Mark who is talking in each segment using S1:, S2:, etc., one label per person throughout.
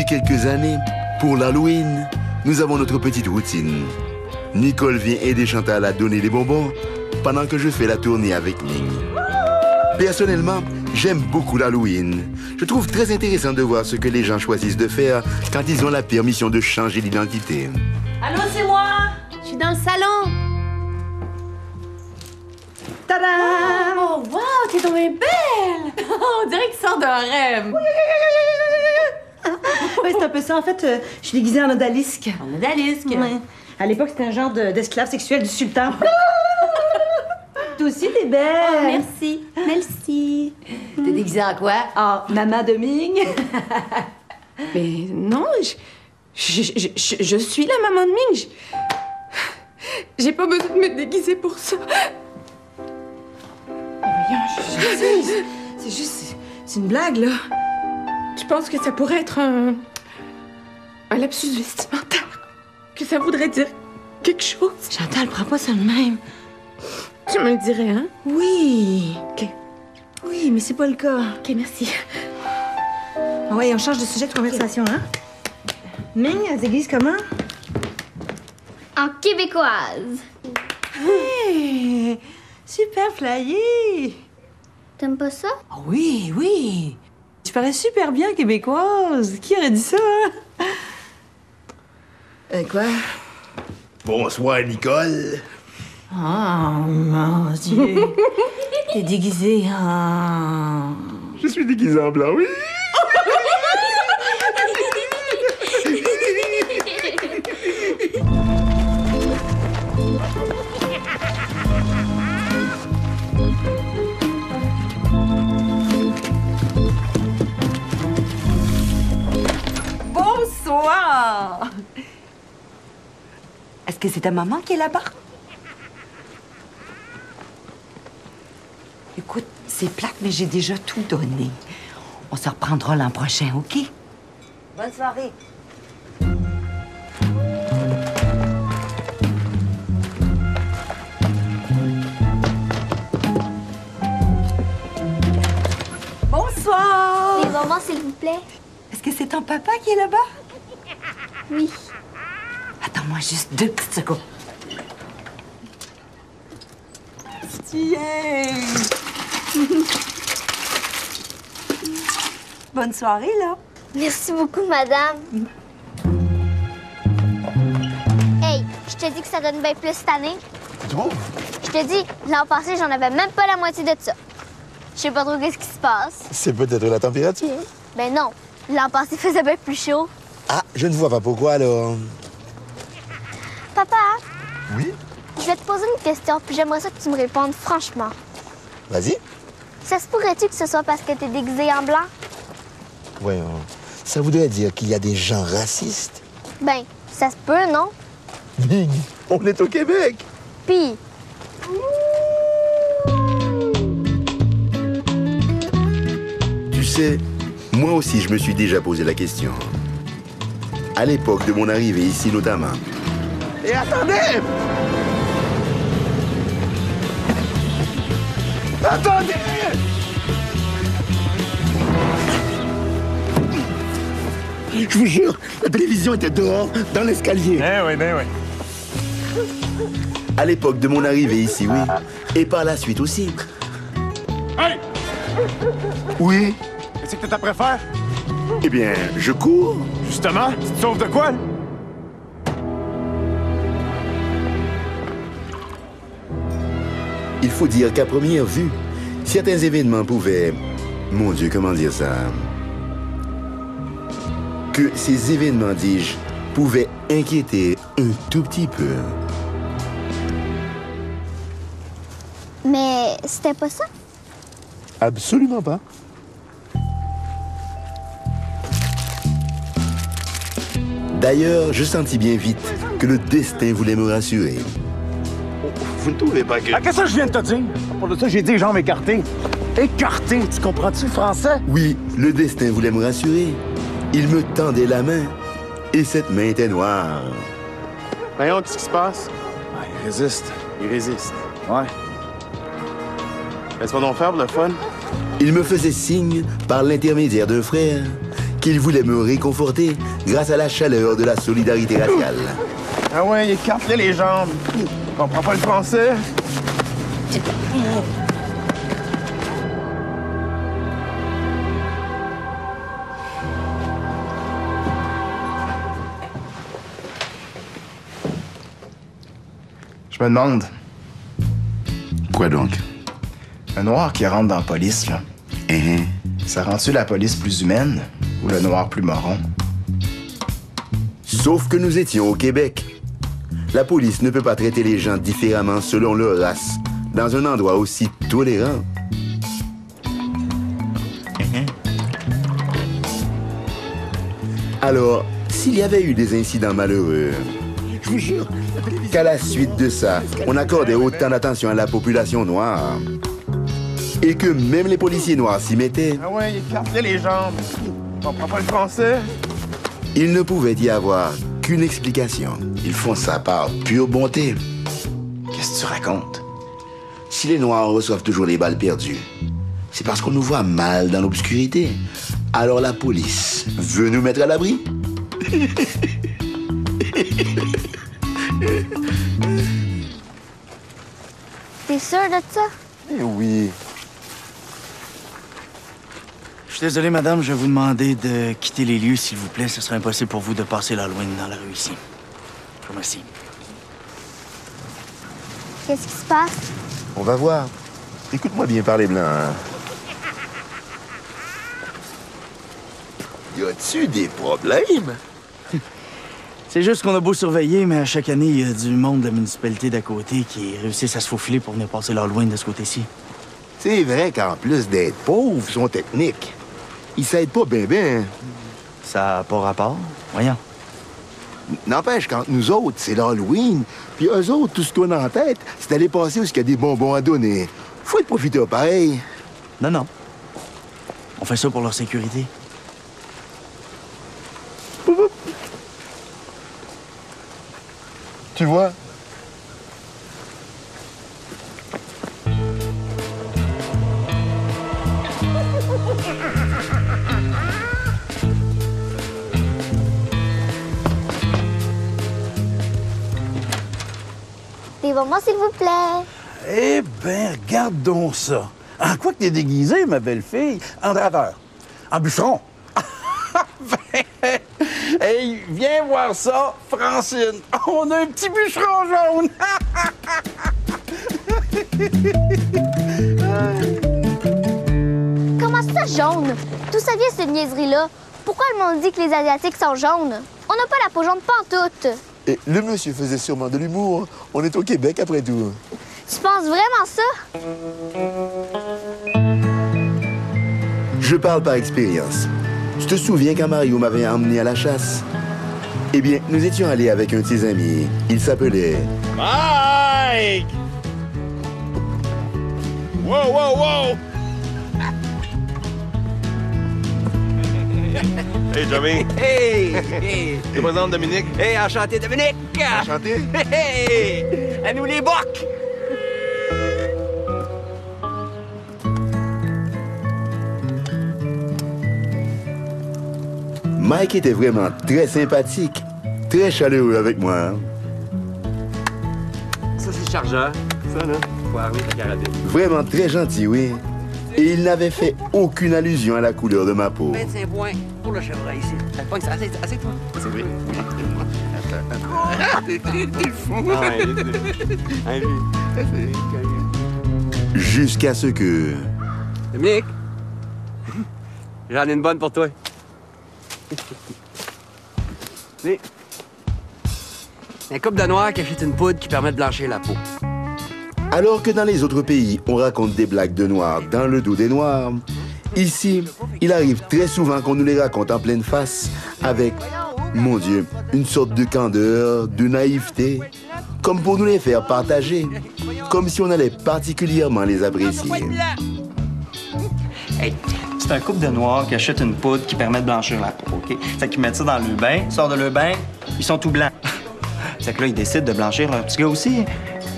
S1: Depuis quelques années, pour l'Halloween, nous avons notre petite routine. Nicole vient aider Chantal à donner des bonbons pendant que je fais la tournée avec Ming. Personnellement, j'aime beaucoup l'Halloween. Je trouve très intéressant de voir ce que les gens choisissent de faire quand ils ont la permission de changer d'identité.
S2: Allô, c'est moi!
S3: Je suis dans le salon.
S2: Tadam!
S3: Oh, wow, t'es tombée belle! On dirait qu'il sort d'un rêve.
S2: Oui, c'est un peu ça. En fait, je suis déguisée en odalisque.
S3: En odalisque?
S2: Ouais. À l'époque, c'était un genre d'esclave sexuel du sultan. Toi aussi, t'es belle.
S3: Oh, merci. Merci. T'es déguisée en quoi?
S2: Ah, maman de Ming.
S3: Mais non, je suis la maman de Ming. J'ai pas besoin de me déguiser pour ça.
S2: Voyons, c'est juste... C'est une blague, là.
S3: Je pense que ça pourrait être un lapsus vestimentaire. Que ça voudrait dire quelque chose.
S2: Chantal, prends pas ça de même.
S3: Tu me le dirais, hein?
S2: Oui.
S3: OK.
S2: Oui, mais c'est pas le cas.
S3: OK, merci.
S2: Ah ouais, on change de sujet de conversation, hein? Ming, elle s'église comment?
S4: En québécoise.
S2: Hey, super flyé.
S4: T'aimes pas ça?
S2: Oh oui, oui. Tu parlais super bien québécoise. Qui aurait dit ça, hein? Quoi?
S1: Bonsoir, Nicole.
S2: Oh, mon Dieu. T'es déguisée en...
S1: Je suis déguisé en blanc, oui.
S2: Bonsoir. Est-ce que c'est ta maman qui est là-bas?
S5: Écoute, c'est plate, mais j'ai déjà tout donné. On se reprendra l'an prochain, OK? Bonne soirée.
S2: Bonsoir.
S4: Les bonbons, s'il vous plaît.
S5: Est-ce que c'est ton papa qui est là-bas?
S4: Oui.
S5: Attends-moi juste 2 petites secondes.
S2: Tiens. Bonne soirée, là.
S4: Merci beaucoup, madame. Hey, je te dis que ça donne bien plus cette année.
S1: Tu trouves?
S4: Je te dis, l'an passé, j'en avais même pas la moitié de ça. Je sais pas trop qu'est-ce qui se passe.
S1: C'est peut-être la température.
S4: Ben non, l'an passé faisait bien plus chaud.
S1: Ah, je ne vois pas pourquoi, alors.
S4: Papa,
S1: Oui?
S4: je vais te poser une question, puis j'aimerais ça que tu me répondes franchement.
S1: Vas-y.
S4: Ça se pourrait-tu que ce soit parce que t'es déguisé en blanc?
S1: Voyons. Ça voudrait dire qu'il y a des gens racistes?
S4: Ben, ça se peut, non?
S1: Ming, on est au Québec.
S4: Puis,
S1: Tu sais, moi aussi, je me suis déjà posé la question. À l'époque de mon arrivée ici, notamment. Et attendez! Attendez! Je vous jure, la télévision était dehors, dans l'escalier.
S6: Ben oui.
S1: À l'époque de mon arrivée ici, oui. Et par la suite aussi.
S6: Hey!
S1: Oui.
S6: Qu'est-ce que t'as préféré?
S1: Eh bien, je cours.
S6: Justement, tu te sauves de quoi, là?
S1: Il faut dire qu'à première vue, certains événements pouvaient... Mon Dieu, comment dire ça? Que ces événements, dis-je, pouvaient inquiéter un tout petit peu.
S4: mais c'était pas ça?
S1: Absolument pas. D'ailleurs, je sentis bien vite que le destin voulait me rassurer.
S7: Vous ne trouvez pas que...
S6: Ah, qu'est-ce que je viens de te dire? Pour de ça, j'ai dit jambes écartées. Écartées, tu comprends-tu le français?
S1: Oui, le destin voulait me rassurer. Il me tendait la main, et cette main était noire.
S7: Voyons, qu'est-ce qui se passe?
S6: Ah, il résiste.
S7: Il résiste.
S6: Ouais.
S7: Laisse-moi donc faire pour le fun.
S1: Il me faisait signe, par l'intermédiaire d'un frère, qu'il voulait me réconforter grâce à la chaleur de la solidarité raciale.
S7: Ah ouais, écarte-les les jambes. Tu comprends pas le français? Je me demande,
S1: Quoi donc?
S7: un noir qui rentre dans la police, là, ça rend-tu la police plus humaine ou le noir plus moron?
S1: Sauf que nous étions au Québec. La police ne peut pas traiter les gens différemment selon leur race, dans un endroit aussi tolérant. Alors, s'il y avait eu des incidents malheureux, je vous jure qu'à la suite de ça, on accordait autant d'attention à la population noire, et que même les policiers noirs s'y mettaient,
S7: Ah ouais, écarte-les les jambes. Tu comprends pas le français?
S1: il ne pouvait y avoir qu'une explication. Ils font ça par pure bonté.
S7: Qu'est-ce que tu racontes?
S1: Si les Noirs reçoivent toujours les balles perdues, c'est parce qu'on nous voit mal dans l'obscurité. Alors la police veut nous mettre à l'abri.
S4: T'es sûr de ça?
S7: Eh oui.
S8: Je suis désolé, madame, je vais vous demander de quitter les lieux, s'il vous plaît. Ce serait impossible pour vous de passer l'Halloween dans la rue ici. Je vous remercie.
S4: Qu'est-ce qui se passe?
S1: On va voir. Écoute-moi bien parler blanc. Hein? Y a-tu des problèmes?
S8: C'est juste qu'on a beau surveiller, mais à chaque année, il y a du monde de la municipalité d'à côté qui réussissent à se faufiler pour venir passer l'Halloween de ce côté-ci.
S1: C'est vrai qu'en plus d'être pauvres, ils sont techniques. Ils s'aident pas bien.
S8: Ça n'a pas rapport? Voyons.
S1: N'empêche, quand nous autres, c'est l'Halloween, puis eux autres, tout ce qu'on a en tête, c'est d'aller passer où il y a des bonbons à donner. Faut être profiteur pareil.
S8: Non, non. On fait ça pour leur sécurité.
S1: Tu vois?
S4: Des bonbons, s'il vous plaît.
S6: Eh ben, regarde donc ça. En quoi que t'es déguisée, ma belle-fille? En draveur. En bûcheron. Ben, hey, viens voir ça, Francine. On a un petit bûcheron jaune.
S4: Comment ça, jaune? D'où ça vient, cette niaiserie-là? Pourquoi le monde dit que les Asiatiques sont jaunes? On n'a pas la peau jaune pantoute.
S1: Et le monsieur faisait sûrement de l'humour. On est au Québec, après tout.
S4: Tu penses vraiment ça?
S1: Je parle par expérience. Tu te souviens quand Mario m'avait emmené à la chasse? Eh bien, nous étions allés avec un de ses amis. Il s'appelait...
S7: Mike! Wow, wow, wow! Hey, Johnny.
S9: Hey! Hey!
S7: Je te présente Dominique.
S9: Hey, enchanté, Dominique!
S1: Enchanté.
S9: Hey! À nous les bocs!
S1: Mike était vraiment très sympathique, très chaleureux avec moi. Hein?
S9: Ça, c'est le chargeur.
S7: Ça, là.
S9: Faut armer ta carabine.
S1: Vraiment très gentil, oui. Et il n'avait fait aucune allusion à la couleur de ma peau.
S9: 25 points pour le chevreuil ici. Assieds-toi.
S7: C'est vrai. T'es fou. Ah,
S1: Jusqu'à ce que...
S9: Dominique! J'en ai une bonne pour toi. C'est un couple de noirs qui achète une poudre qui permet de blanchir la peau.
S1: Alors que dans les autres pays, on raconte des blagues de noirs dans le dos des noirs, ici, il arrive très souvent qu'on nous les raconte en pleine face avec, mon Dieu, une sorte de candeur, de naïveté, comme pour nous les faire partager, comme si on allait particulièrement les apprécier.
S10: Hey, c'est un couple de noirs qui achète une poudre qui permet de blanchir la peau, OK? Fait qu'ils mettent ça dans le bain, ils sortent de leur bain, ils sont tout blancs. Fait que là, ils décident de blanchir leur petit gars aussi.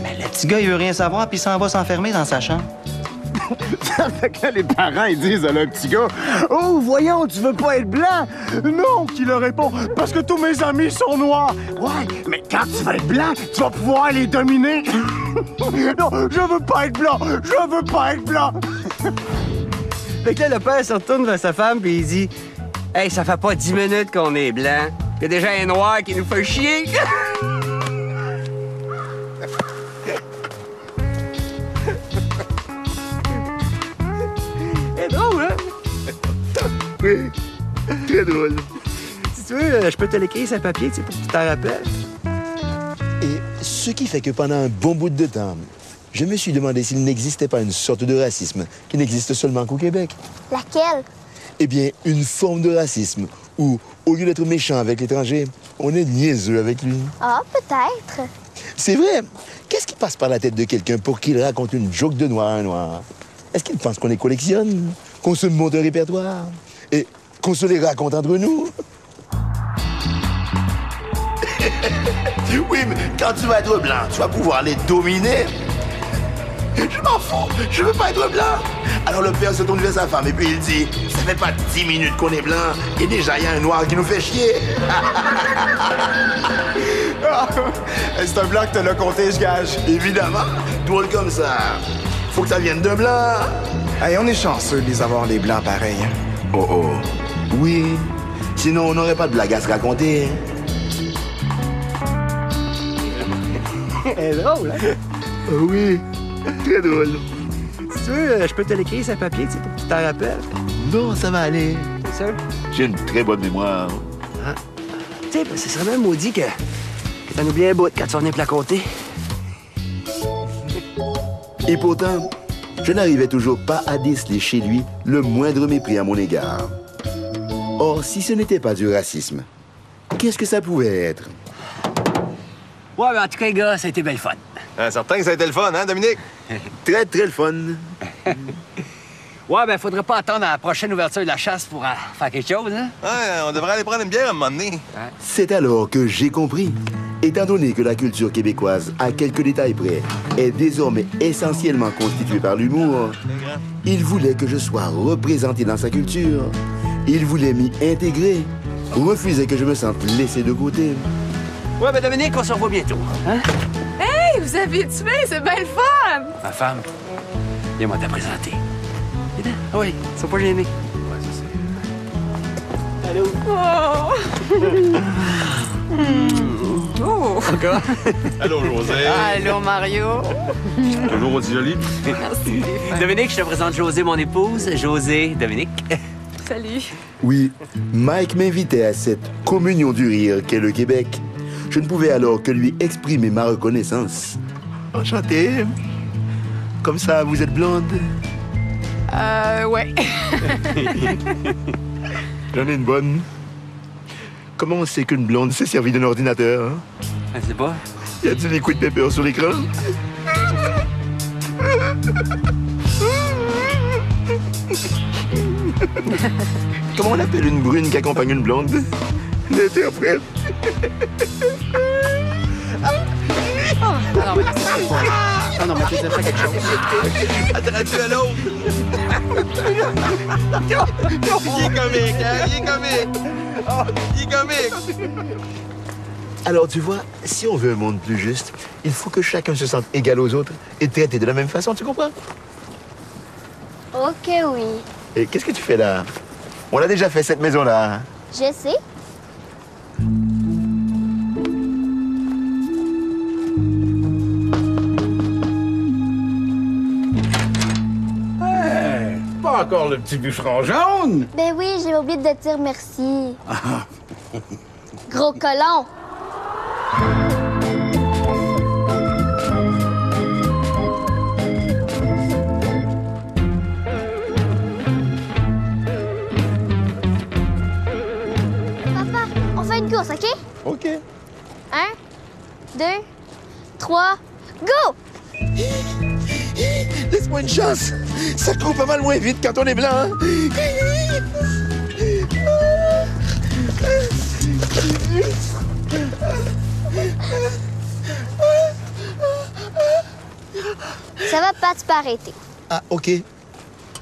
S10: Mais le petit gars, il veut rien savoir, puis il s'en va s'enfermer dans sa chambre.
S11: Ça fait que là, les parents, ils disent à leur petit gars, « Oh, voyons, tu veux pas être blanc? » Non, qui leur répond, « Parce que tous mes amis sont noirs. » Ouais, mais quand tu vas être blanc, tu vas pouvoir les dominer. Non, je veux pas être blanc, je veux pas être blanc.
S9: Fait que là, le père se retourne vers sa femme puis il dit « Hey, ça fait pas 10 minutes qu'on est blanc. Il y a déjà un noir qui nous fait chier. » C'est drôle, hein?
S1: Oui, très drôle.
S9: Si tu veux, je peux te l'écrire sur un papier, tu sais, pour que tu t'en rappelles.
S1: Et ce qui fait que pendant un bon bout de temps, je me suis demandé s'il n'existait pas une sorte de racisme qui n'existe seulement qu'au Québec.
S4: Laquelle?
S1: Eh bien, une forme de racisme où, au lieu d'être méchant avec l'étranger, on est niaiseux avec lui.
S4: Ah, peut-être.
S1: C'est vrai. Qu'est-ce qui passe par la tête de quelqu'un pour qu'il raconte une joke de noir à un noir? Est-ce qu'il pense qu'on les collectionne, qu'on se monte un répertoire et qu'on se les raconte entre nous? Oui, mais quand tu vas être blanc, tu vas pouvoir les dominer. Je m'en fous, je veux pas être blanc. Alors le père se tourne vers sa femme et puis il dit, ça fait pas 10 minutes qu'on est blanc et déjà il y a un noir qui nous fait chier.
S11: C'est un blanc que te l'a compté, je gage.
S1: Évidemment, drôle comme ça. Faut que ça vienne de blanc.
S7: Hey, on est chanceux de les avoir, les blancs, pareil.
S1: Oh oh. Oui. Sinon, on n'aurait pas de blague à se raconter.
S9: C'est drôle, hein?
S1: Oui. Très drôle.
S9: Si tu veux, je peux te l'écrire sur un papier, tu sais, pour que tu t'en rappelles.
S1: Non, ça va aller.
S9: C'est sûr?
S1: J'ai une très bonne mémoire.
S9: Ah. Tu sais, ce serait même maudit que t'en oublies un bout quand tu vas venir te la compter.
S1: Et pourtant, je n'arrivais toujours pas à déceler chez lui le moindre mépris à mon égard. Or, si ce n'était pas du racisme, qu'est-ce que ça pouvait être?
S9: Ouais, mais en tout cas, les gars, ça a été belle fun.
S11: Certain que ça a été le fun, hein, Dominique?
S1: Très, très le fun.
S9: Ouais, ben, faudrait pas attendre à la prochaine ouverture de la chasse pour faire quelque chose, hein?
S11: Ouais, on devrait aller prendre une bière à un moment donné.
S1: C'est alors que j'ai compris. Étant donné que la culture québécoise, à quelques détails près, est désormais essentiellement constituée par l'humour, il voulait que je sois représenté dans sa culture. Il voulait m'y intégrer, refusait que je me sente laissé de côté.
S9: Ouais, ben Dominique, on se revoit bientôt, hein?
S3: Hey, vous avez tué, c'est bien le fun!
S9: Ma femme, viens-moi te présenter. Viens, ah oui, ils sont pas gênés. Ouais, ça c'est... Allô?
S3: Oh! Oh!
S9: Encore?
S11: Allô, José.
S3: Allô, Mario.
S11: Toujours aussi joli.
S3: Merci.
S9: Dominique, je te présente José, mon épouse. José, Dominique.
S3: Salut.
S1: Oui, Mike m'invitait à cette communion du rire qu'est le Québec. Je ne pouvais alors que lui exprimer ma reconnaissance. Enchanté. Comme ça, vous êtes blonde?
S3: Ouais.
S1: J'en ai une bonne. Comment on sait qu'une blonde s'est servie d'un ordinateur?
S9: Je sais pas.
S1: Y a du liquid pepper sur l'écran? Comment on appelle une brune qui accompagne une blonde? L'interprète.
S3: Ah non, mais ah non, mais je sais pas quelque chose.
S11: Attends-tu à l'autre? Il est comique, hein? Il est comique. Il est comique.
S1: Alors, tu vois, si on veut un monde plus juste, il faut que chacun se sente égal aux autres et traité de la même façon, tu comprends?
S4: Ok, oui.
S1: Et qu'est-ce que tu fais là? On a déjà fait cette maison-là.
S4: Je sais.
S6: Hey, pas encore le petit bûcheron jaune?
S4: Ben oui, j'ai oublié de te dire merci. Gros colon. Papa, on fait une course, OK?
S1: OK.
S4: 1, 2, 3, go!
S1: Laisse-moi une chance. Ça court pas mal moins vite quand on est blanc. Hein?
S4: Ça va pas, tu peux arrêter.
S1: Ah, OK.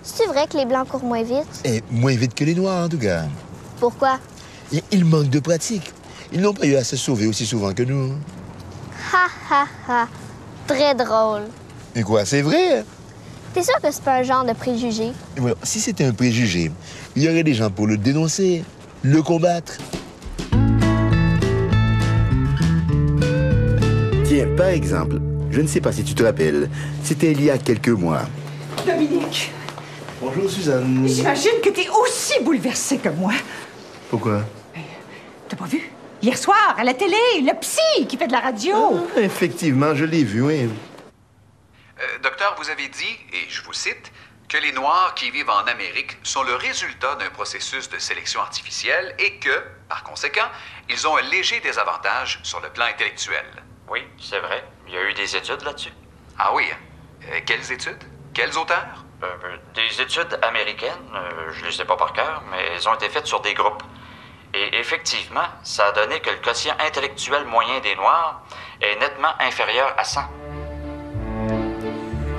S4: C'est vrai que les Blancs courent moins vite?
S1: Et moins vite que les Noirs, en tout cas.
S4: Pourquoi?
S1: Et ils manquent de pratique. Ils n'ont pas eu à se sauver aussi souvent que nous.
S4: Ha ha ha. Très drôle.
S1: Et quoi, c'est vrai?
S4: T'es sûr que c'est pas un genre de préjugé?
S1: Et voilà, si c'était un préjugé, il y aurait des gens pour le dénoncer, le combattre. Tiens, par exemple, je ne sais pas si tu te rappelles, c'était il y a quelques mois.
S12: Dominique,
S1: Bonjour, Suzanne.
S12: j'imagine que t'es aussi bouleversé que moi.
S1: Pourquoi?
S12: T'as pas vu? Hier soir, à la télé, le psy qui fait de la radio.
S1: Ah, effectivement, je l'ai vu, oui.
S13: Docteur, vous avez dit, et je vous cite, que les Noirs qui vivent en Amérique sont le résultat d'un processus de sélection artificielle et que, par conséquent, ils ont un léger désavantage sur le plan intellectuel.
S14: Oui, c'est vrai. Il y a eu des études là-dessus.
S13: Ah oui? Quelles études? Quels auteurs?
S14: Des études américaines, je les sais pas par cœur, mais elles ont été faites sur des groupes. Et effectivement, ça a donné que le quotient intellectuel moyen des Noirs est nettement inférieur à 100.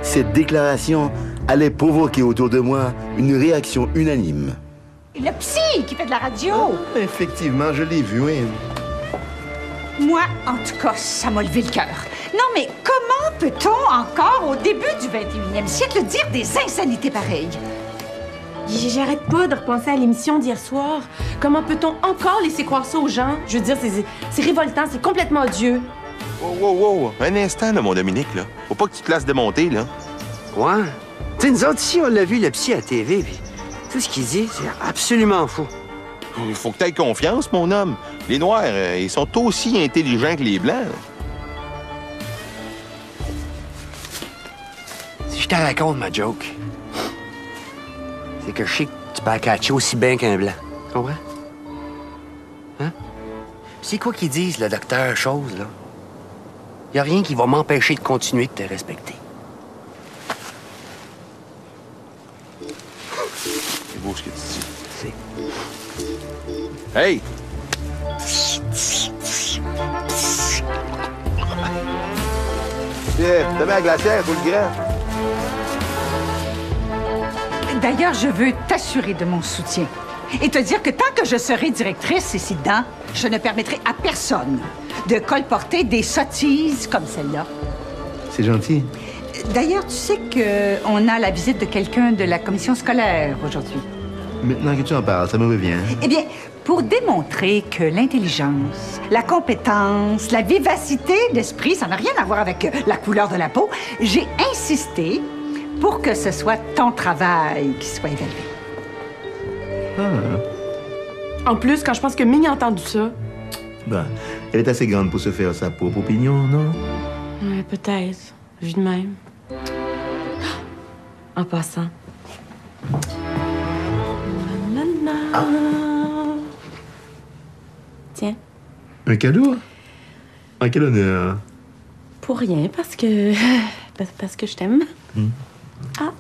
S1: Cette déclaration allait provoquer autour de moi une réaction unanime.
S12: Le psy qui fait de la radio.
S1: Effectivement, je l'ai vu, oui.
S12: Moi, en tout cas, ça m'a levé le cœur. Non, mais comment peut-on encore, au début du 21e siècle, dire des insanités pareilles?
S3: J'arrête pas de repenser à l'émission d'hier soir. Comment peut-on encore laisser croire ça aux gens? Je veux dire, c'est révoltant, c'est complètement odieux.
S15: Wow. Un instant, là, mon Dominique, là. Faut pas que tu te laisses démonter, là.
S9: Ouais. Tu sais, nous autres, ici, on l'a vu, le psy à la TV, puis tout ce qu'il dit, c'est absolument fou.
S15: Il faut que tu aies confiance, mon homme. Les Noirs, ils sont aussi intelligents que les Blancs.
S9: Si je te raconte ma joke, c'est que je sais que tu peux la catcher aussi bien qu'un Blanc. Tu comprends? Hein? C'est quoi qu'ils disent, le docteur Chose, là? Y a rien qui va m'empêcher de continuer de te respecter.
S15: C'est beau ce que tu dis. Hey! Tiens, t'as mis la glacière, tout le grand.
S12: D'ailleurs, je veux t'assurer de mon soutien et te dire que tant que je serai directrice ici dedans, je ne permettrai à personne de colporter des sottises comme celle-là.
S1: C'est gentil.
S12: D'ailleurs, tu sais qu'on a la visite de quelqu'un de la commission scolaire aujourd'hui.
S1: Maintenant que tu en parles, ça me revient.
S12: Eh bien, pour démontrer que l'intelligence, la compétence, la vivacité d'esprit, ça n'a rien à voir avec la couleur de la peau, j'ai insisté pour que ce soit ton travail qui soit évalué.
S3: En plus, quand je pense que Ming a entendu ça...
S1: Ben, elle est assez grande pour se faire sa propre opinion, non?
S3: Ouais, peut-être. Vu de même. En passant.
S1: Ah.
S3: Tiens.
S1: Un cadeau? En quel honneur?
S3: Pour rien, parce que... parce que je t'aime. Ah.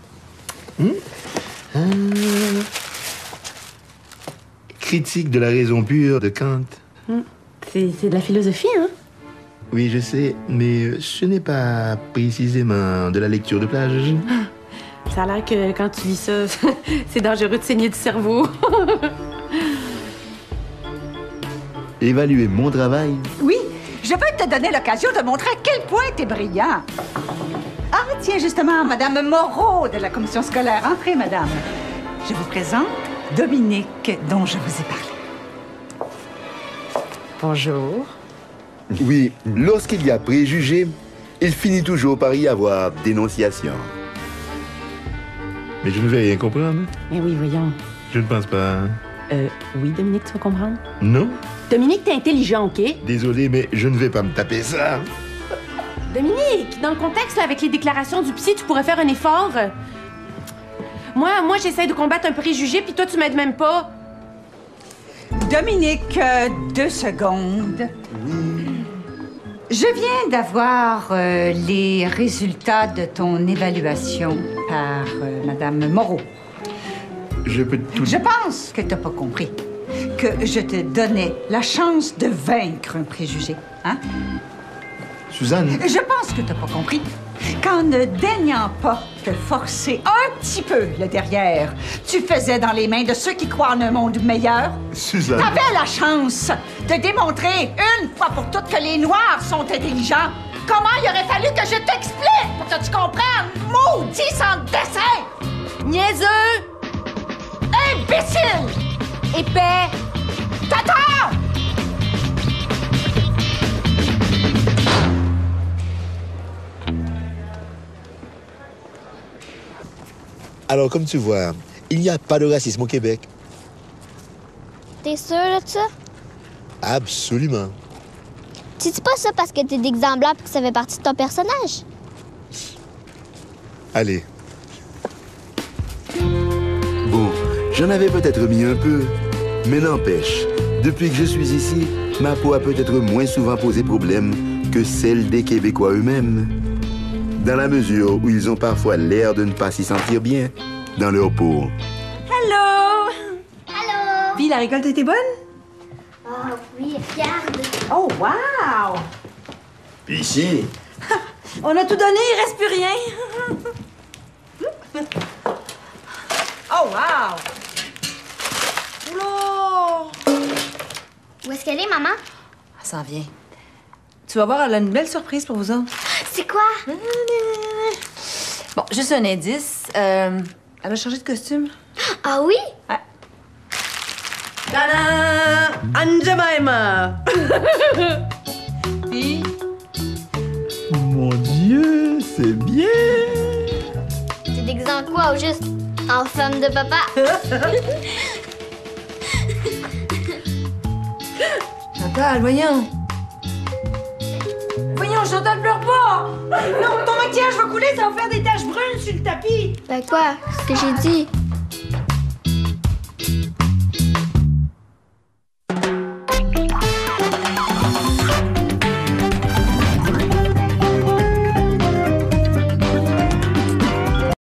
S1: Critique de la raison pure de Kant.
S3: C'est de la philosophie, hein?
S1: Oui, je sais, mais ce n'est pas précisément de la lecture de plage.
S3: Ça a l'air que quand tu lis ça, c'est dangereux de saigner du cerveau.
S1: Évaluer mon travail?
S12: Oui, je veux te donner l'occasion de montrer à quel point t'es brillant. Ah, tiens, justement, Madame Moreau de la commission scolaire. Entrez, madame. Je vous présente Dominique, dont je vous ai parlé.
S3: Bonjour.
S1: Oui, lorsqu'il y a préjugé, il finit toujours par y avoir dénonciation. Mais je ne vais rien comprendre.
S3: Mais oui, voyons.
S1: Je ne pense pas.
S3: Oui, Dominique, tu vas comprendre?
S1: Non?
S3: Dominique, t'es intelligent, OK?
S1: Désolé, mais je ne vais pas me taper ça.
S3: Dominique, dans le contexte, là, avec les déclarations du psy, tu pourrais faire un effort. Moi, j'essaie de combattre un préjugé, puis toi, tu m'aides même pas.
S12: Dominique, 2 secondes. Je viens d'avoir les résultats de ton évaluation par Madame Moreau.
S1: Je peux tout...
S12: Je pense que t'as pas compris que je te donnais la chance de vaincre un préjugé, hein?
S1: Suzanne...
S12: Je pense que t'as pas compris qu'en ne daignant pas te forcer un petit peu le derrière. Tu faisais dans les mains de ceux qui croient en un monde meilleur.
S1: Suzanne.
S12: T'avais la chance de démontrer une fois pour toutes que les Noirs sont intelligents. Comment il aurait fallu que je t'explique pour que tu comprennes? Maudit sans dessin!
S2: Niaiseux!
S12: Imbécile!
S2: Épais!
S12: T'attends!
S1: Alors, comme tu vois, il n'y a pas de racisme au Québec.
S4: T'es sûr de ça?
S1: Absolument.
S4: Tu dis pas ça parce que t'es déguisé en blanc et que ça fait partie de ton personnage?
S1: Allez. Bon, j'en avais peut-être mis un peu, mais n'empêche, depuis que je suis ici, ma peau a peut-être moins souvent posé problème que celle des Québécois eux-mêmes. Dans la mesure où ils ont parfois l'air de ne pas s'y sentir bien dans leur peau.
S2: Allô?
S4: Allô?
S2: Puis la récolte était bonne?
S4: Ah oui, regarde.
S2: Oh, wow!
S7: Puis ici.
S2: On a tout donné, il reste plus rien. Oh, wow! Oula!
S4: Où est-ce qu'elle est, maman?
S2: Elle s'en vient. Tu vas voir, elle a une belle surprise pour vous autres.
S4: C'est quoi?
S2: Bon, juste un indice. Elle a changé de costume.
S4: Ah oui?
S2: Ouais. Tadam! Aunt Jemima! Puis...
S1: Mon Dieu, c'est bien!
S4: T'es déguisé en quoi, au juste? En femme de papa?
S2: Chantal, voyons. Voyons, Chantal, pleure pas! Non, ton maquillage va couler, ça va faire des taches brunes sur le tapis.
S4: Ben quoi? Ce que j'ai dit.